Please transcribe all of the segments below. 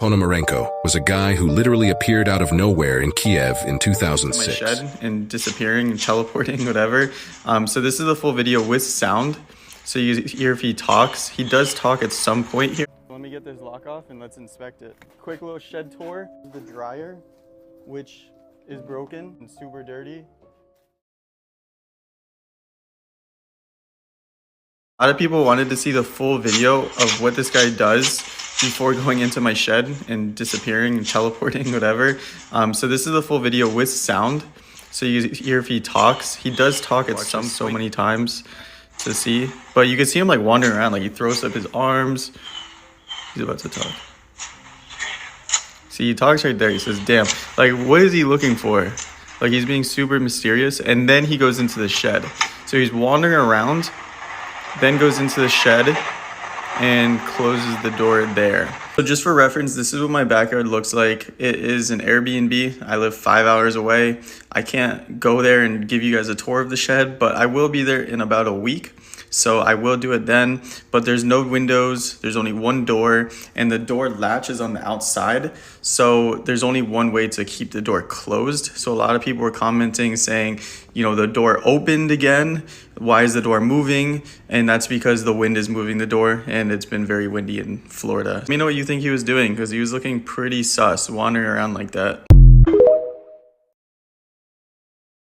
Ponomarenko was a guy who literally appeared out of nowhere in Kiev in My 2006. shed and disappearing and teleporting, whatever. So this is the full video with sound. So you hear if he talks. He does talk at some point here. Let me get this lock off and let's inspect it. Quick little shed tour. The dryer, which is broken and super dirty. A lot of people wanted to see the full video of what this guy does before going into my shed and disappearing and teleporting, whatever. So this is the full video with sound. So you hear if he talks. He does talk at so many times to see. But you can see him like wandering around. Like he throws up his arms. He's about to talk. See, he talks right there. He says, damn. Like, what is he looking for? Like, he's being super mysterious. And then he goes into the shed. So he's wandering around, then goes into the shed and closes the door there. So just for reference, this is what my backyard looks like. It is an Airbnb. I live 5 hours away. I can't go there and give you guys a tour of the shed, but I will be there in about a week. So I will do it then, but there's no windows, there's only one door, and the door latch is on the outside. So there's only one way to keep the door closed. So a lot of people were commenting saying, you know, the door opened again. Why is the door moving? And that's because the wind is moving the door, and it's been very windy in Florida. Let me know what you think he was doing, because he was looking pretty sus, wandering around like that.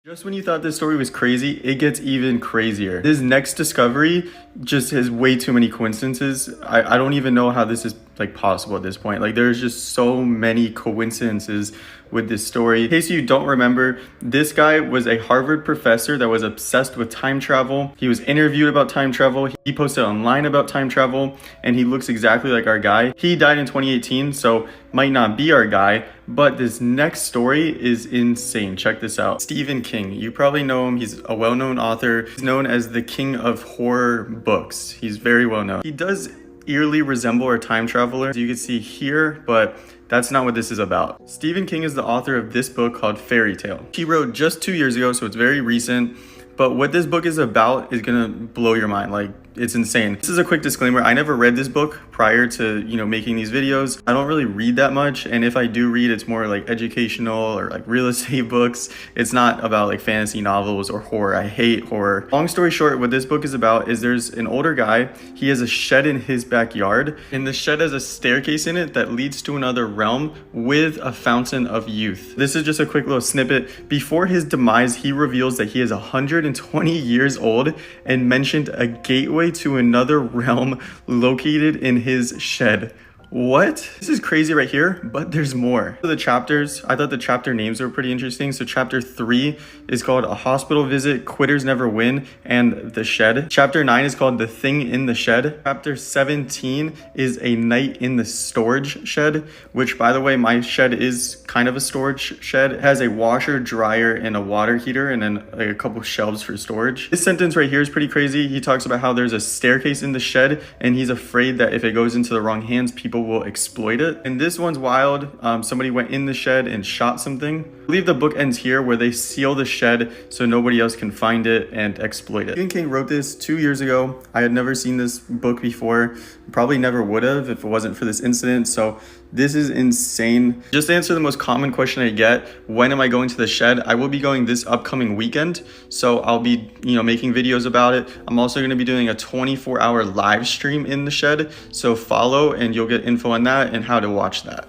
Just when you thought this story was crazy, it gets even crazier. This next discovery just has way too many coincidences. I don't even know how this is like possible at this point. Like there's just so many coincidences with this story. In case you don't remember, this guy was a Harvard professor that was obsessed with time travel. He was interviewed about time travel. He posted online about time travel, and he looks exactly like our guy. He died in 2018, so might not be our guy, but this next story is insane. Check this out. Stephen King, you probably know him. He's a well-known author. He's known as the king of horror books. He's very well known. He does eerily resemble a time traveler, as you can see here, but that's not what this is about. Stephen King is the author of this book called Fairy Tale. He wrote just 2 years ago, so it's very recent. But what this book is about is gonna blow your mind. Like, it's insane. This is a quick disclaimer. I never read this book prior to, you know, making these videos. I don't really read that much. And if I do read, it's more like educational or like real estate books. It's not about like fantasy novels or horror. I hate horror. Long story short, what this book is about is there's an older guy. He has a shed in his backyard, and the shed has a staircase in it that leads to another realm with a fountain of youth. This is just a quick little snippet. Before his demise, he reveals that he is 120 years old and mentioned a gateway to another realm located in his shed. What? This is crazy right here, but there's more. So the chapters, I thought the chapter names were pretty interesting. So chapter 3 is called A Hospital Visit, Quitters Never Win, and The Shed. Chapter 9 is called The Thing in the Shed. Chapter 17 is A Night in the Storage Shed, which, by the way, my shed is kind of a storage shed. It has a washer, dryer, and a water heater, and then like a couple shelves for storage. This sentence right here is pretty crazy. He talks about how there's a staircase in the shed, and he's afraid that if it goes into the wrong hands, people will exploit it. And this one's wild. Somebody went in the shed and shot something. I believe the book ends here where they seal the shed so nobody else can find it and exploit it. Stephen King wrote this 2 years ago. I had never seen this book before. Probably never would have if it wasn't for this incident. So this is insane. Just to answer the most common question I get, when am I going to the shed? I will be going this upcoming weekend. So I'll be, making videos about it. I'm also going to be doing a 24-hour live stream in the shed. So follow and you'll get info on that and how to watch that.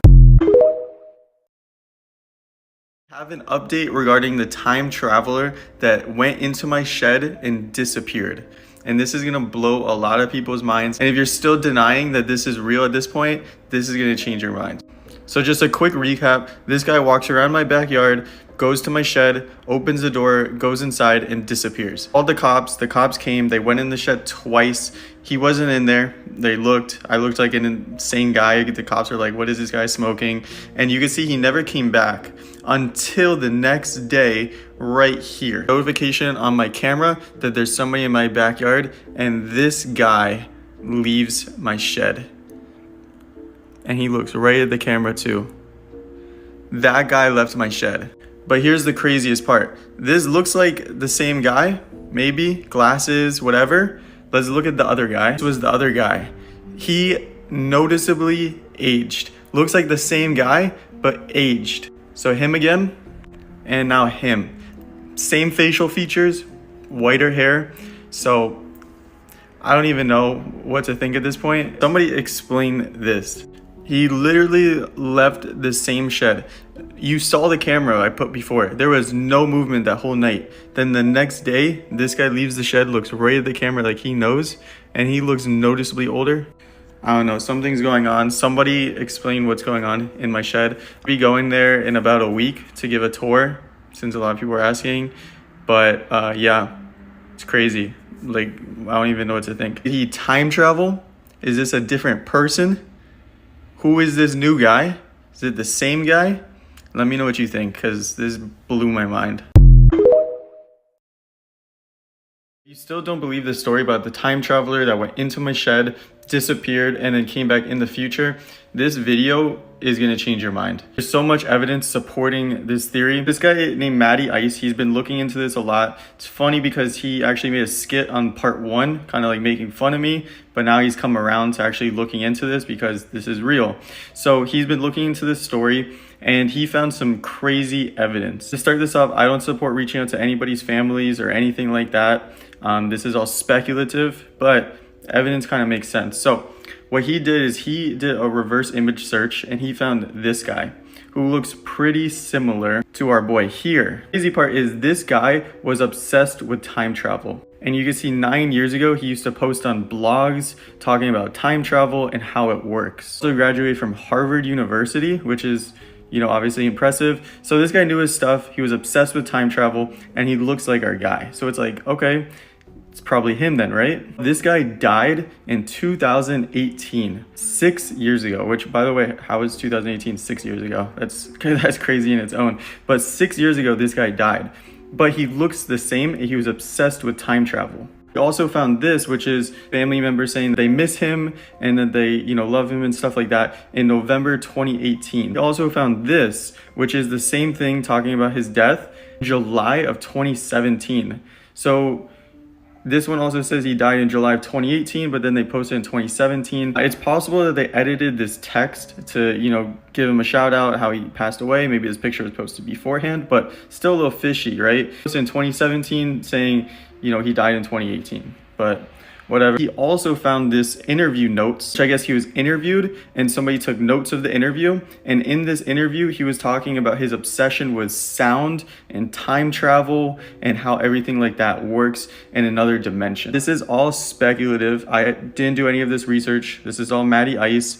I have an update regarding the time traveler that went into my shed and disappeared. And this is gonna blow a lot of people's minds. And if you're still denying that this is real at this point, this is gonna change your mind. So just a quick recap. This guy walks around my backyard, goes to my shed, opens the door, goes inside, and disappears. Called the cops came, they went in the shed twice. He wasn't in there. I looked like an insane guy. The cops are like, what is this guy smoking? And you can see he never came back until the next day right here. Notification on my camera that there's somebody in my backyard, and this guy leaves my shed. And he looks right at the camera too. That guy left my shed. But here's the craziest part. This looks like the same guy, maybe, glasses, whatever. Let's look at the other guy. This was the other guy. He noticeably aged. looks like the same guy, but aged. So him again, and now him. Same facial features, whiter hair. So I don't even know what to think at this point. Somebody explain this. He literally left the same shed. You saw the camera I put before. There was no movement that whole night. Then the next day, this guy leaves the shed, looks right at the camera like he knows, and he looks noticeably older. I don't know, something's going on. Somebody explain what's going on in my shed. I'll be going there in about a week to give a tour, since a lot of people are asking. But yeah, it's crazy. Like, I don't even know what to think. Did he time travel? Is this a different person? Who is this new guy? Is it the same guy? Let me know what you think, because this blew my mind. You still don't believe the story about the time traveler that went into my shed, disappeared, and then came back in the future? This video is going to change your mind. There's so much evidence supporting this theory. This guy named Matty Ice, he's been looking into this a lot. It's funny because he actually made a skit on part 1, kind of like making fun of me, but now he's come around to actually looking into this because this is real. So he's been looking into this story and he found some crazy evidence. To start this off, I don't support reaching out to anybody's families or anything like that. This is all speculative, but evidence kind of makes sense. So what he did is he did a reverse image search and he found this guy who looks pretty similar to our boy here. The crazy part is this guy was obsessed with time travel. And you can see 9 years ago, he used to post on blogs talking about time travel and how it works. So he graduated from Harvard University, which is, you know, obviously impressive. So this guy knew his stuff. He was obsessed with time travel and he looks like our guy. So it's like, okay, it's probably him then, right? This guy died in 2018, 6 years ago, which by the way, how is 2018 6 years ago? That's crazy in its own. But 6 years ago, this guy died, but he looks the same. He was obsessed with time travel. We also found this, which is family members saying they miss him and that they, you know, love him and stuff like that in November 2018. We also found this, which is the same thing talking about his death, July of 2017. So this one also says he died in July of 2018, but then they posted in 2017. It's possible that they edited this text to, you know, give him a shout out, how he passed away. Maybe this picture was posted beforehand, but still a little fishy, right? It was in 2017 saying, you know, he died in 2018, but whatever. He also found this interview notes, which I guess he was interviewed and somebody took notes of the interview. And in this interview, he was talking about his obsession with sound and time travel and how everything like that works in another dimension. This is all speculative. I didn't do any of this research. This is all Matty Ice.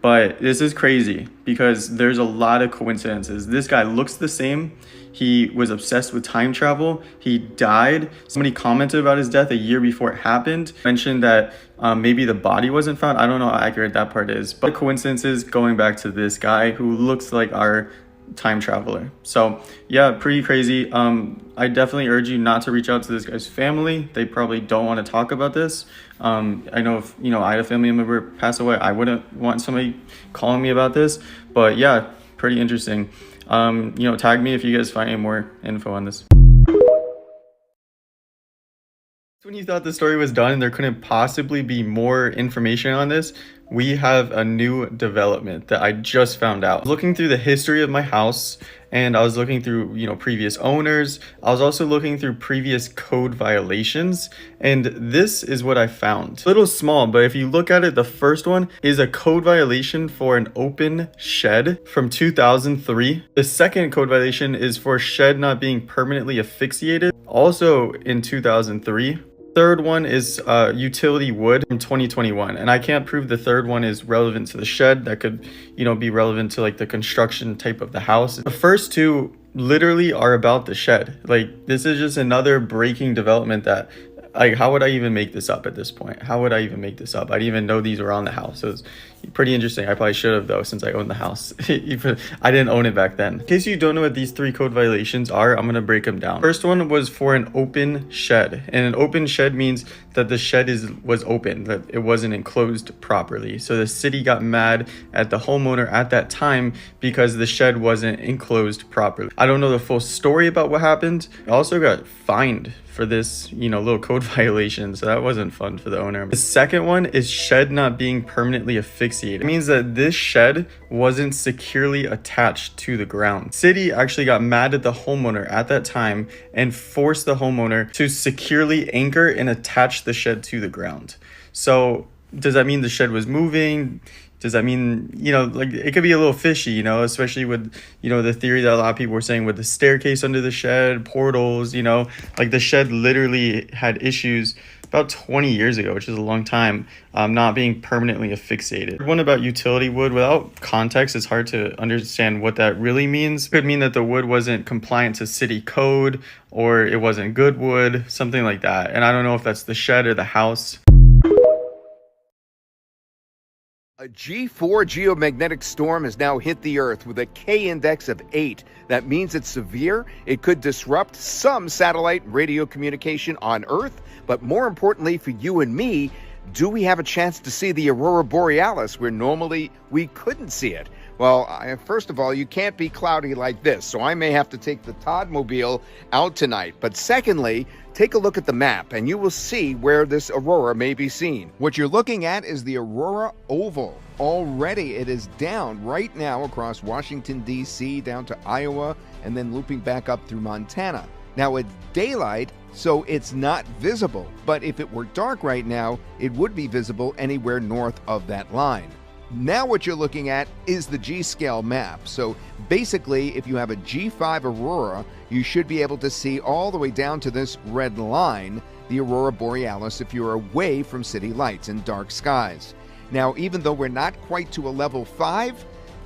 But this is crazy because there's a lot of coincidences. This guy looks the same. He was obsessed with time travel. He died. Somebody commented about his death a year before it happened. Mentioned that maybe the body wasn't found. I don't know how accurate that part is. But coincidences going back to this guy who looks like our time traveler. So yeah, pretty crazy. I definitely urge you not to reach out to this guy's family. They probably don't want to talk about this. I know if, you know, I had a family member pass away, I wouldn't want somebody calling me about this, but yeah, pretty interesting. You know, tag me if you guys find any more info on this. When you thought the story was done and there couldn't possibly be more information on this, we have a new development that I just found out. Looking through the history of my house, and I was looking through, you know, previous owners. I was also looking through previous code violations, and this is what I found. A little small, but if you look at it, the first one is a code violation for an open shed from 2003. The second code violation is for a shed not being permanently asphyxiated, also in 2003. Third one is utility wood from 2021, and I can't prove the third one is relevant to the shed. That could, you know, be relevant to like the construction type of the house. The first two literally are about the shed. Like, this is just another breaking development that, like, how would I even make this up at this point? How would I even make this up? I didn't even know these were on the house. It was pretty interesting. I probably should have, though, since I own the house. I didn't own it back then. In case you don't know what these three code violations are, I'm going to break them down. First one was for an open shed. And an open shed means that the shed was open, that it wasn't enclosed properly. So the city got mad at the homeowner at that time because the shed wasn't enclosed properly. I don't know the full story about what happened. I also got fined for this, you know, little code violation, so that wasn't fun for the owner. The second one is shed not being permanently asphyxiated. It means that this shed wasn't securely attached to the ground. City actually got mad at the homeowner at that time and forced the homeowner to securely anchor and attach the shed to the ground. So does that mean the shed was moving? Does that mean, like it could be a little fishy, especially with, the theory that a lot of people were saying with the staircase under the shed, portals, like the shed literally had issues about 20 years ago, which is a long time, not being permanently asphyxiated. One about utility wood, without context, it's hard to understand what that really means. It could mean that the wood wasn't compliant to city code, or it wasn't good wood, something like that. And I don't know if that's the shed or the house. A G4 geomagnetic storm has now hit the Earth with a K-index of 8. That means it's severe. It could disrupt some satellite radio communication on Earth, but more importantly for you and me, do we have a chance to see the aurora borealis where normally we couldn't see it? Well, first of all, you can't be cloudy like this, so I may have to take the Toddmobile out tonight. But secondly, take a look at the map and you will see where this aurora may be seen. What you're looking at is the aurora oval. Already it is down right now across Washington, D.C., down to Iowa, and then looping back up through Montana. Now it's daylight, so it's not visible, but if it were dark right now, it would be visible anywhere north of that line. Now what you're looking at is the G-scale map. So basically, if you have a G5 aurora, you should be able to see all the way down to this red line, the aurora borealis, if you're away from city lights and dark skies. Now, even though we're not quite to a level 5,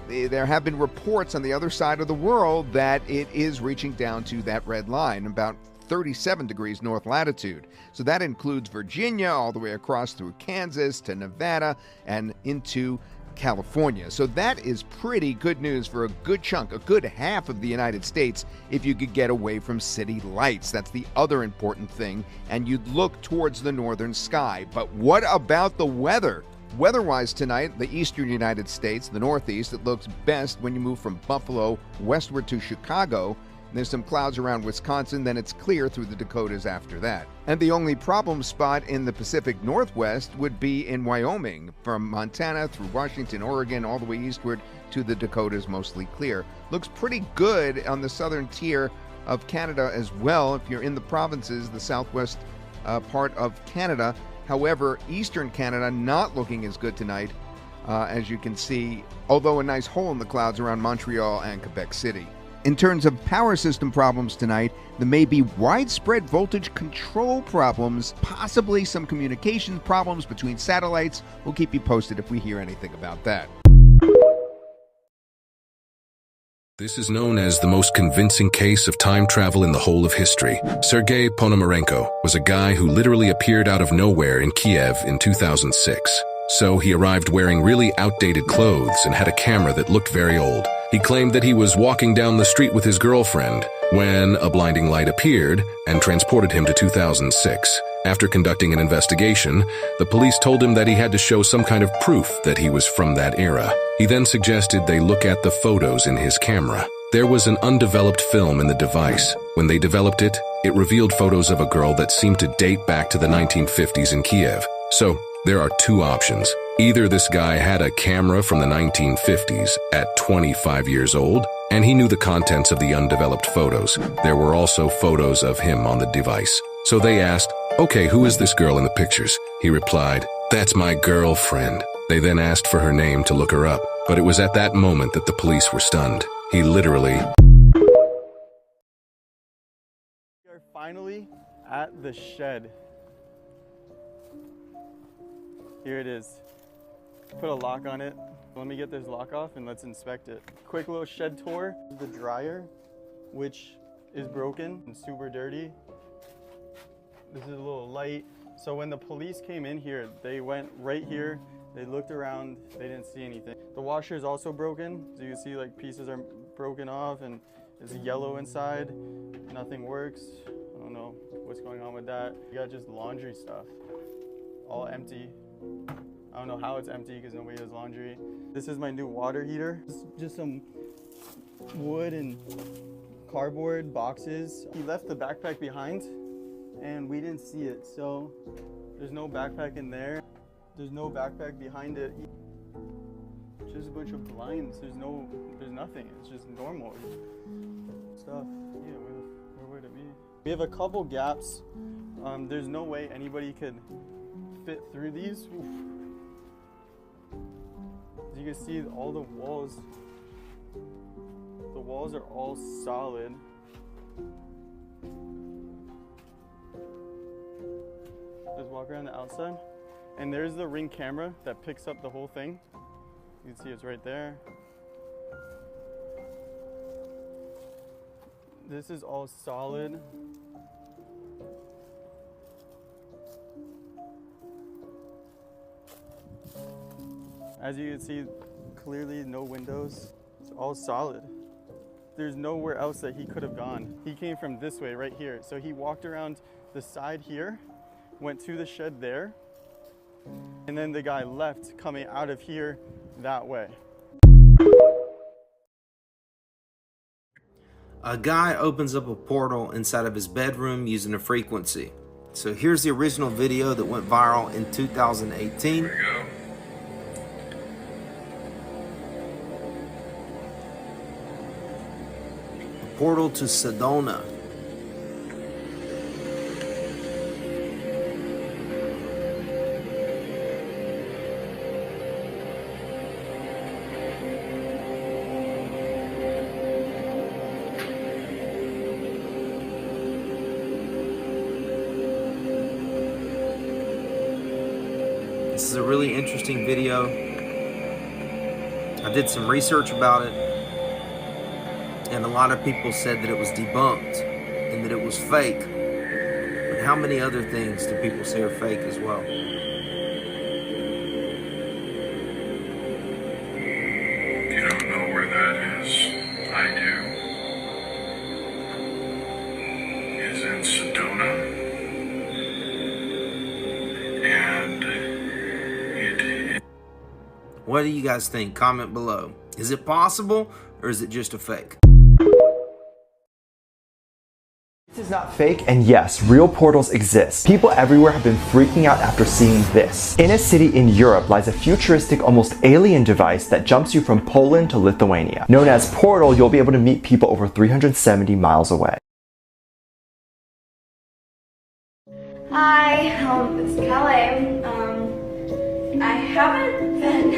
there have been reports on the other side of the world that it is reaching down to that red line, about 37 degrees north latitude. So that includes Virginia all the way across through Kansas to Nevada and into California. So that is pretty good news for a good chunk, a good half of the United States if you could get away from city lights. That's the other important thing, and you'd look towards the northern sky. But what about the weather? Weather-wise tonight, the eastern United States, the Northeast, it looks best when you move from Buffalo westward to Chicago. There's some clouds around Wisconsin, then it's clear through the Dakotas after that. And the only problem spot in the Pacific Northwest would be in Wyoming, from Montana through Washington, Oregon, all the way eastward to the Dakotas, mostly clear. Looks pretty good on the southern tier of Canada as well, if you're in the provinces, the southwest part of Canada. However, eastern Canada not looking as good tonight, as you can see, although a nice hole in the clouds around Montreal and Quebec City. In terms of power system problems tonight, there may be widespread voltage control problems, possibly some communication problems between satellites. We'll keep you posted if we hear anything about that. This is known as the most convincing case of time travel in the whole of history. Sergei Ponomarenko was a guy who literally appeared out of nowhere in Kiev in 2006. So he arrived wearing really outdated clothes and had a camera that looked very old. He claimed that he was walking down the street with his girlfriend when a blinding light appeared and transported him to 2006. After conducting an investigation, the police told him that he had to show some kind of proof that he was from that era. He then suggested they look at the photos in his camera. There was an undeveloped film in the device. When they developed it, it revealed photos of a girl that seemed to date back to the 1950s in Kiev. So, there are two options. Either this guy had a camera from the 1950s at 25 years old, and he knew the contents of the undeveloped photos. There were also photos of him on the device. So they asked, "Okay, who is this girl in the pictures?" He replied, "That's my girlfriend." They then asked for her name to look her up, but it was at that moment that the police were stunned. He literally... We are finally at the shed. Here it is. Put a lock on it. Let me get this lock off and let's inspect it. Quick little shed tour. The dryer, which is broken and super dirty. This is a little light. So when the police came in here, they went right here. They looked around, they didn't see anything. The washer is also broken. So you can see like pieces are broken off and it's yellow inside. Nothing works. I don't know what's going on with that. You got just laundry stuff, all empty. I don't know how it's empty because nobody does laundry. This is my new water heater. It's just some wood and cardboard boxes. He left the backpack behind and we didn't see it. So there's no backpack in there. There's no backpack behind it. Just a bunch of blinds. There's nothing. It's just normal stuff. Yeah, where would it be? We have a couple gaps. There's no way anybody could fit through these. Oof. As you can see, all the walls are all solid. Let's walk around the outside. And there's the Ring camera that picks up the whole thing. You can see it's right there. This is all solid. As you can see, clearly no windows. It's all solid. There's nowhere else that he could have gone. He came from this way right here. So he walked around the side here, went to the shed there, and then the guy left coming out of here that way. A guy opens up a portal inside of his bedroom using a frequency. So here's the original video that went viral in 2018. There we go. A portal to Sedona. This is a really interesting video. I did some research about it, and a lot of people said that it was debunked and that it was fake. But how many other things do people say are fake as well? You don't know where that is. I do. It's in Sedona. And What do you guys think? Comment below. Is it possible, or is it just a fake? This is not fake, and yes, real portals exist. People everywhere have been freaking out after seeing this. In a city in Europe lies a futuristic, almost alien device that jumps you from Poland to Lithuania. Known as Portal, you'll be able to meet people over 370 miles away. Hi, it's Kelly. I haven't been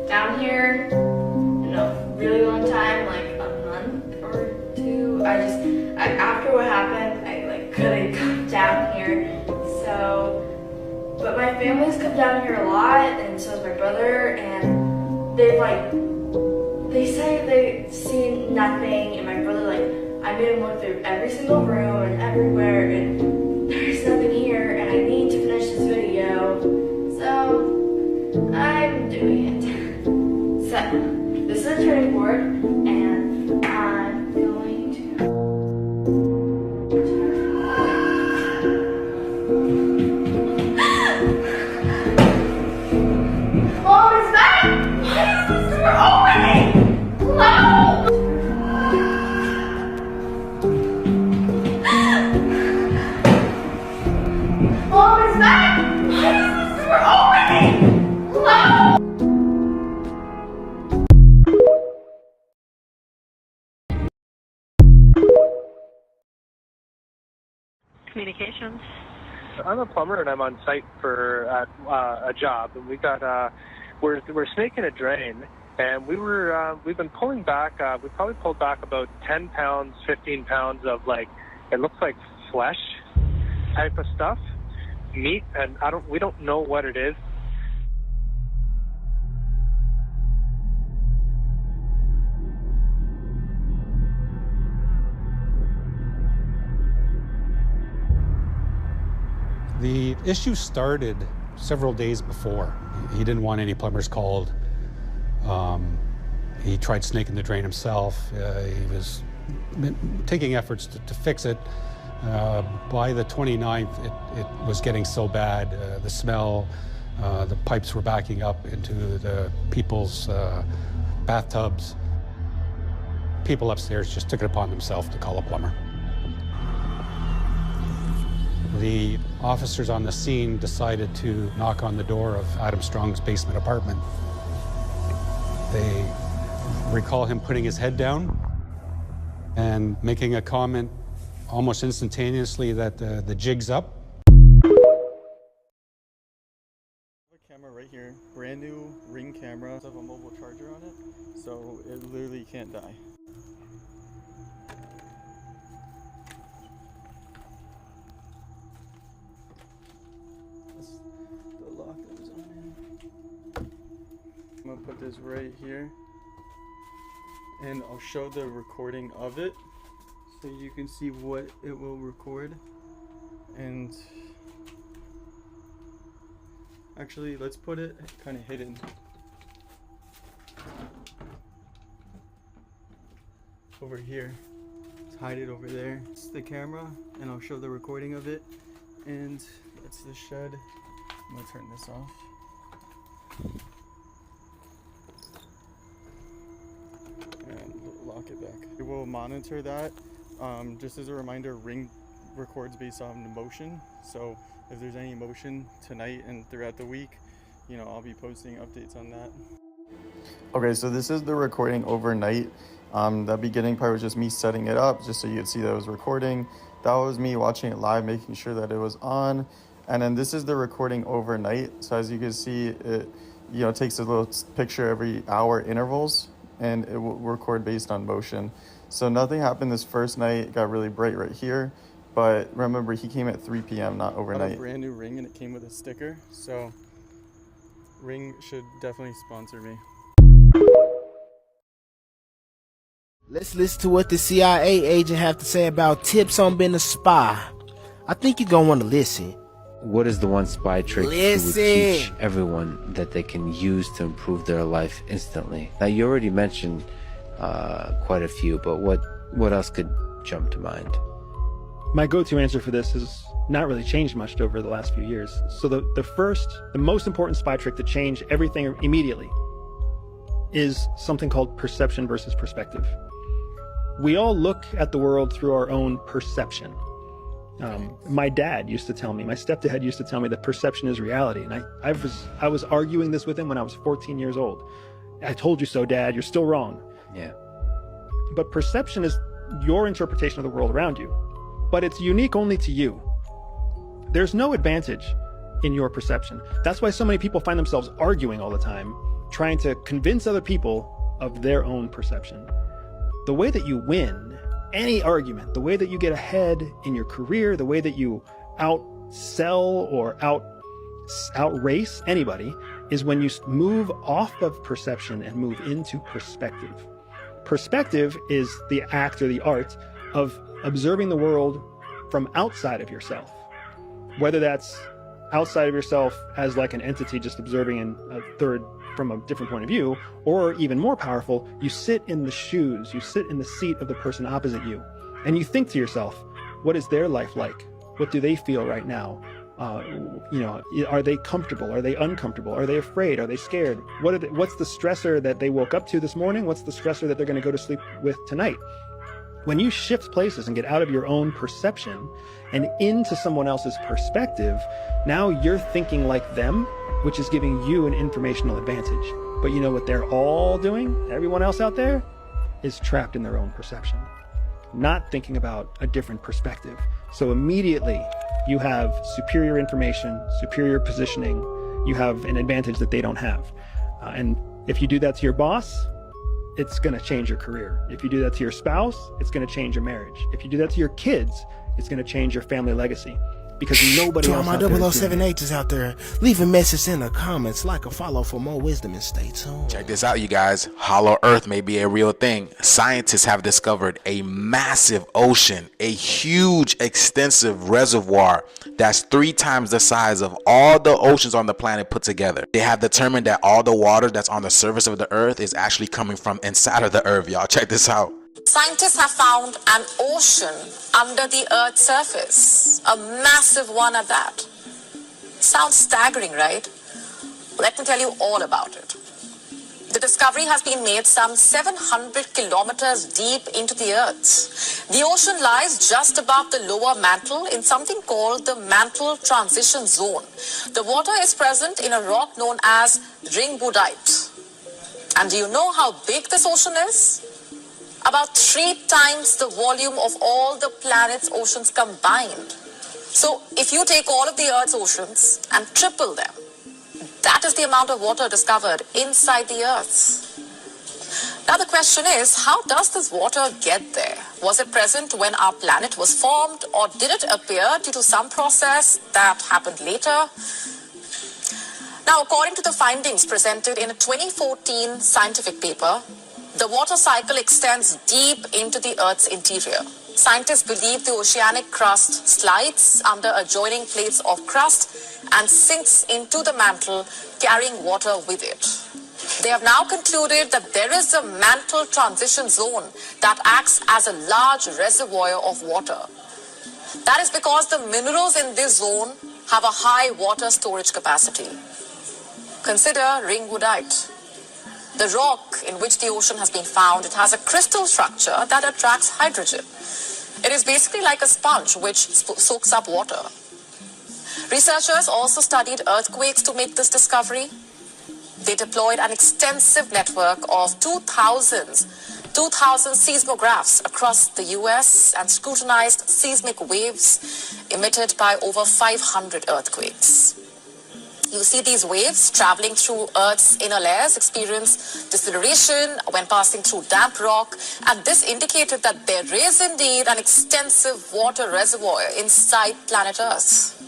down here in a really long time, like a month or two. After what happened, I couldn't come down here. So, but my family's come down here a lot, and so is my brother, and they say they've seen nothing, and my brother, I made him look through every single room and everywhere, and there's nothing here, and I need to finish this video, so I'm doing it. So, this is a turning board, and I'm going to... Mom, is that? Why is this door opening? Hello? Mom, is that? Why is this door opening? Hello? Communications. I'm a plumber and I'm on site for a job, and we got we're snaking a drain, and we've been pulling back. We probably pulled back about 10 pounds, 15 pounds of it looks like flesh type of stuff, meat, and we don't know what it is. The issue started several days before. He didn't want any plumbers called. He tried snaking the drain himself. He was taking efforts to fix it. By the 29th, it was getting so bad. The smell, the pipes were backing up into the people's bathtubs. People upstairs just took it upon themselves to call a plumber. The officers on the scene decided to knock on the door of Adam Strong's basement apartment. They recall him putting his head down and making a comment almost instantaneously that the jig's up. Camera right here, brand new Ring camera, have a mobile charger on it, so it literally can't die. That's the lock that was on it. I'm gonna put this right here, and I'll show the recording of it, so you can see what it will record. And actually, let's put it kind of hidden. Over here. Let's hide it over there. It's the camera, and I'll show the recording of it. And that's the shed. I'm gonna turn this off. And lock it back. We will monitor that. Just as a reminder, Ring records based on motion. So if there's any motion tonight and throughout the week, you know, I'll be posting updates on that. Okay, so this is the recording overnight. That beginning part was just me setting it up just so you could see that it was recording. That was me watching it live, making sure that it was on. And then this is the recording overnight. So as you can see, it, you know, takes a little picture every hour intervals, and it will record based on motion. So nothing happened this first night. It got really bright right here. But remember, he came at 3 p.m., not overnight. I got a brand new Ring, and it came with a sticker. So Ring should definitely sponsor me. Let's listen to what the CIA agent have to say about tips on being a spy. I think you're going to want to listen. What is the one spy trick you would teach everyone that they can use to improve their life instantly? Now, you already mentioned quite a few, but what else could jump to mind? My go-to answer for this has not really changed much over the last few years. So the most important spy trick to change everything immediately is something called perception versus perspective. We all look at the world through our own perception. My dad used to tell me, my stepdad used to tell me that perception is reality. And I was arguing this with him when I was 14 years old. I told you so, Dad, you're still wrong. Yeah. But perception is your interpretation of the world around you. But it's unique only to you. There's no advantage in your perception. That's why so many people find themselves arguing all the time, trying to convince other people of their own perception. The way that you win any argument, the way that you get ahead in your career, the way that you outsell or outrace anybody is when you move off of perception and move into perspective. Perspective is the act or the art of observing the world from outside of yourself, whether that's outside of yourself as like an entity just observing in a third from a different point of view, or even more powerful, you sit in the shoes, you sit in the seat of the person opposite you, and you think to yourself, what is their life like? What do they feel right now? Are they comfortable? Are they uncomfortable? Are they afraid? Are they scared? What's the stressor that they woke up to this morning? What's the stressor that they're going to go to sleep with tonight? When you shift places and get out of your own perception and into someone else's perspective, now you're thinking like them, which is giving you an informational advantage. But you know what they're all doing? Everyone else out there is trapped in their own perception, not thinking about a different perspective. So immediately you have superior information, superior positioning. You have an advantage that they don't have. And if you do that to your boss, it's going to change your career. If you do that to your spouse, it's going to change your marriage. If you do that to your kids, it's going to change your family legacy. Because nobody else out there is doing it. 007 agents out there, leave a message in the comments, like or follow for more wisdom, and stay tuned. Check this out, you guys. Hollow Earth may be a real thing. Scientists have discovered a massive ocean, a huge, extensive reservoir that's 3 times the size of all the oceans on the planet put together. They have determined that all the water that's on the surface of the Earth is actually coming from inside of the Earth, y'all. Check this out. Scientists have found an ocean under the Earth's surface, a massive one at that. Sounds staggering, right? Let me tell you all about it. The discovery has been made some 700 kilometers deep into the Earth. The ocean lies just above the lower mantle in something called the mantle transition zone. The water is present in a rock known as ringwoodite. And do you know how big this ocean is? About 3 times the volume of all the planet's oceans combined. So if you take all of the Earth's oceans and triple them, that is the amount of water discovered inside the Earth. Now the question is, how does this water get there? Was it present when our planet was formed, or did it appear due to some process that happened later? Now, according to the findings presented in a 2014 scientific paper, the water cycle extends deep into the Earth's interior. Scientists believe the oceanic crust slides under adjoining plates of crust and sinks into the mantle, carrying water with it. They have now concluded that there is a mantle transition zone that acts as a large reservoir of water. That is because the minerals in this zone have a high water storage capacity. Consider ringwoodite. The rock in which the ocean has been found, it has a crystal structure that attracts hydrogen. It is basically like a sponge which soaks up water. Researchers also studied earthquakes to make this discovery. They deployed an extensive network of 2,000 seismographs across the US and scrutinized seismic waves emitted by over 500 earthquakes. You see these waves traveling through Earth's inner layers experience deceleration when passing through damp rock, and this indicated that there is indeed an extensive water reservoir inside planet Earth.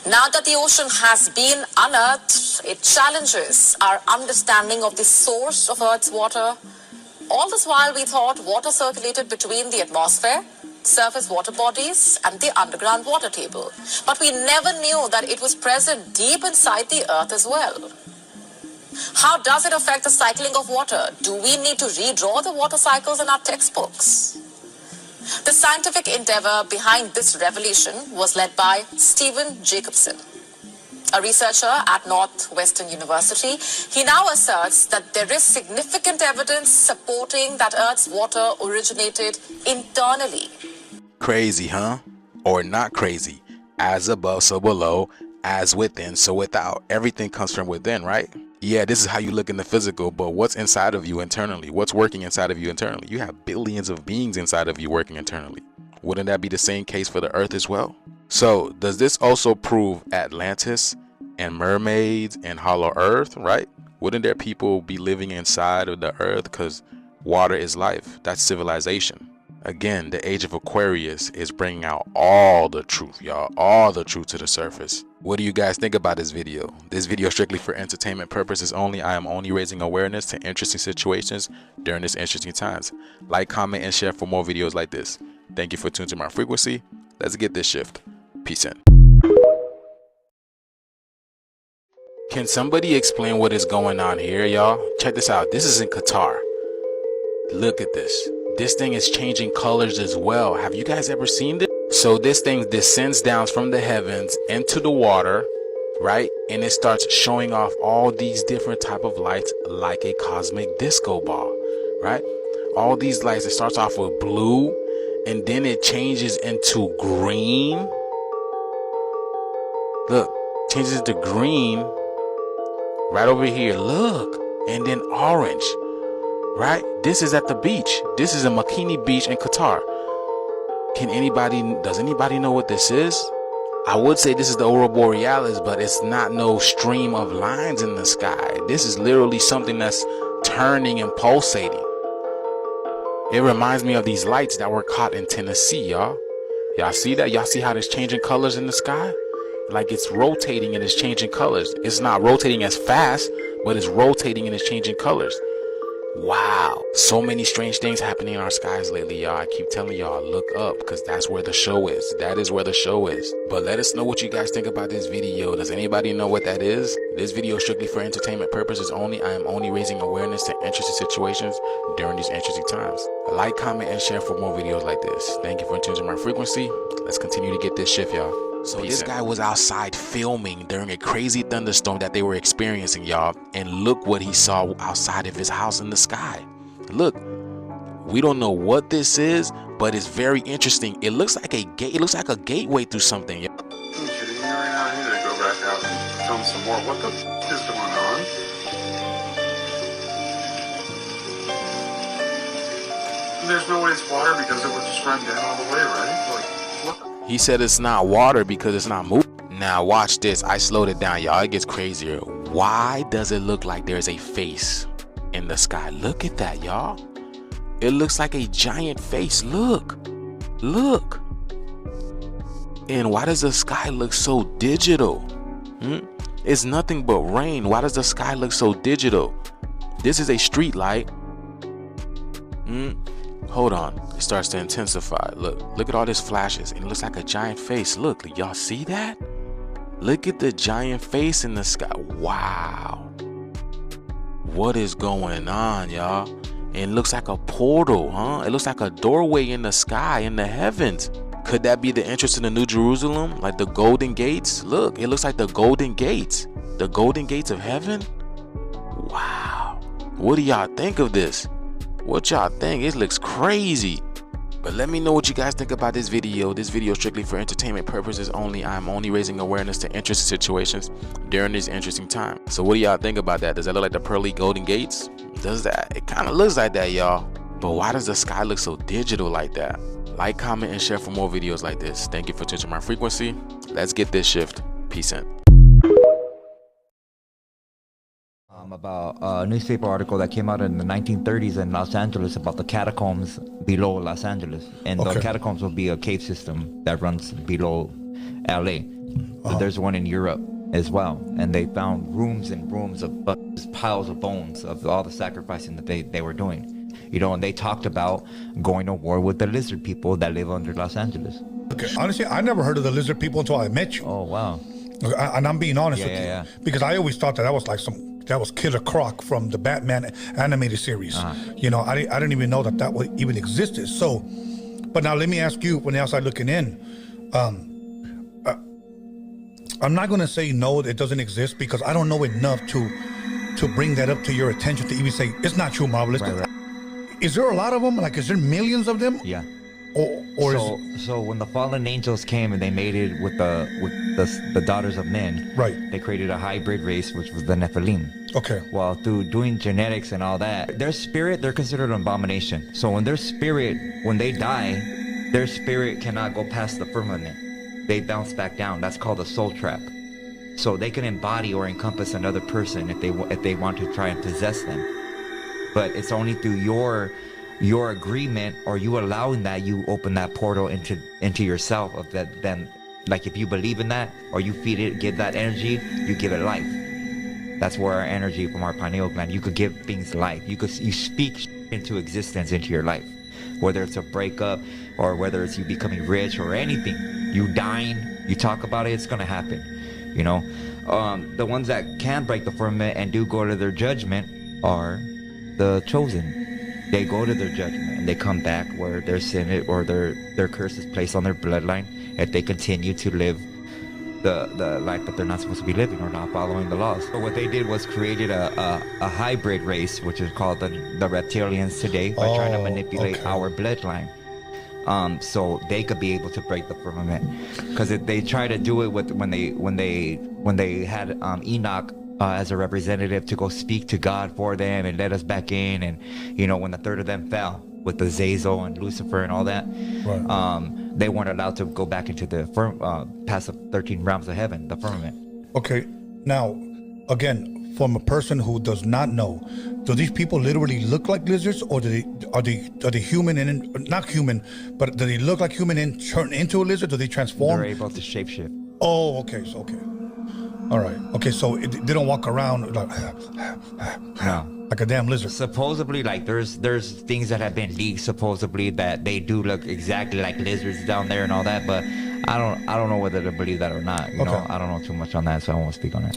Now that the ocean has been unearthed, it challenges our understanding of the source of Earth's water. All this while we thought water circulated between the atmosphere, surface water bodies, and the underground water table. But we never knew that it was present deep inside the Earth as well. How does it affect the cycling of water? Do we need to redraw the water cycles in our textbooks? The scientific endeavor behind this revelation was led by Stephen Jacobson, a researcher at Northwestern University. He now asserts that there is significant evidence supporting that Earth's water originated internally. Crazy, huh? Or not crazy? As above, so below. As within, so without. Everything comes from within, right? Yeah, this is how you look in the physical, but what's inside of you internally? What's working inside of you internally? You have billions of beings inside of you working internally. Wouldn't that be the same case for the Earth as well? So, does this also prove Atlantis and mermaids and Hollow Earth, right? Wouldn't there people be living inside of the Earth because water is life? That's civilization. Again, the age of Aquarius is bringing out all the truth, y'all. All the truth to the surface. What do you guys think about this video? This video is strictly for entertainment purposes only. I am only raising awareness to interesting situations during this interesting times. Like, comment, and share for more videos like this. Thank you for tuning to my frequency. Let's get this shift. Peace in. Can somebody explain what is going on here, y'all? Check this out. This is in Qatar. Look at this. This thing is changing colors as well. Have you guys ever seen this? So this thing descends down from the heavens into the water, right? And it starts showing off all these different type of lights like a cosmic disco ball, right? All these lights, it starts off with blue and then it changes into green. Look, changes to green right over here. Look, and then orange. Right? This is at the beach. This is a Makini beach in Qatar. Does anybody know what this is? I would say this is the Aurora Borealis, but it's not no stream of lines in the sky. This is literally something that's turning and pulsating. It reminds me of these lights that were caught in Tennessee, y'all. Y'all see that? Y'all see how it's changing colors in the sky? Like it's rotating and it's changing colors. It's not rotating as fast, but it's rotating and it's changing colors. Wow, so many strange things happening in our skies lately, y'all. I keep telling y'all, look up, because that's where the show is. That is where the show is. But let us know what you guys think about this video. Does anybody know what that is? This video is strictly for entertainment purposes only. I am only raising awareness to interesting situations during these interesting times. Like, comment, and share for more videos like this. Thank you for tuning to my frequency. Let's continue to get this shift, y'all. So this guy was outside filming during a crazy thunderstorm that they were experiencing, y'all. And look what he saw outside of his house in the sky. Look, we don't know what this is, but it's very interesting. It looks like a gate. It looks like a gateway through something. You're kidding me right now? I need to go back out and film some more. What the f is going on? There's no way it's water because it would just run down all the way, right? Like, what the? He said it's not water because it's not moving. Now watch this. I slowed it down, y'all. It gets crazier. Why does it look like there's a face in the sky? Look at that, y'all. It looks like a giant face. Look. Look. And why does the sky look so digital? It's nothing but rain. Why does the sky look so digital? This is a street light. Hold on. It starts to intensify. Look at all these flashes. And it looks like a giant face. Look, y'all see that? Look at the giant face in the sky. Wow. What is going on, y'all? And it looks like a portal, huh? It looks like a doorway in the sky, in the heavens. Could that be the entrance to the New Jerusalem? Like the Golden Gates? Look, it looks like the Golden Gates. The Golden Gates of heaven? Wow. What do y'all think of this? What y'all think? It looks crazy. But let me know what you guys think about this video. This video is strictly for entertainment purposes only. I'm only raising awareness to interesting situations during this interesting time. So what do y'all think about that? Does that look like the pearly golden gates? Does that? It kind of looks like that, y'all. But why does the sky look so digital like that? Like, comment, and share for more videos like this. Thank you for tuning my frequency. Let's get this shift. Peace in. About a newspaper article that came out in the 1930s in Los Angeles about the catacombs below Los Angeles. And the catacombs will be a cave system that runs below LA. So there's one in Europe as well. And they found rooms and rooms of piles of bones of all the sacrificing that they were doing. You know, and they talked about going to war with the lizard people that live under Los Angeles. Okay, honestly, I never heard of the lizard people until I met you. Oh, wow. And I'm being honest with you. Because I always thought that was like that was Killer Croc from the Batman animated series. You know, I didn't even know that even existed. So, but now let me ask you, when the outside looking in, I'm not going to say no, it doesn't exist, because I don't know enough to bring that up to your attention to even say, it's not true, Marvelous. Right. Is there a lot of them? Like, is there millions of them? Yeah. So when the fallen angels came and they mated with the daughters of men, right? They created a hybrid race, which was the Nephilim. Okay. Well, through doing genetics and all that, their spirit, they're considered an abomination. So when they die, their spirit cannot go past the firmament. They bounce back down. That's called a soul trap. So they can embody or encompass another person if they want to try and possess them. But it's only through your agreement or you allowing that you open that portal into yourself of that. Then, like, if you believe in that or you feed it, give that energy, you give it life. That's where our energy from our pineal gland, you could give things life. You speak into existence into your life, whether it's a breakup or whether it's you becoming rich or anything. You dying, you talk about it, it's gonna happen. You know, the ones that can break the firmament and do go to their judgment are the chosen. They go to their judgment and they come back where their sin or their curse is placed on their bloodline if they continue to live the life that they're not supposed to be living or not following the laws. So what they did was created a hybrid race, which is called the reptilians today, by trying to manipulate our bloodline. So they could be able to break the firmament, because they try to do it with when they had Enoch as a representative to go speak to God for them and let us back in, and you know, when the third of them fell with the Zazel and Lucifer and all that, right. They weren't allowed to go back into the past the 13 realms of heaven, the firmament. Okay, now again, from a person who does not know, do these people literally look like lizards, or are they human and not human, but do they look like human and turn into a lizard? Do they transform? They're able to shapeshift. Oh, okay, so okay. All right. Okay, so they don't walk around like, no, like a damn lizard. Supposedly, like there's things that have been leaked supposedly that they do look exactly like lizards down there and all that, but I don't know whether to believe that or not. You know, I don't know too much on that, so I won't speak on it.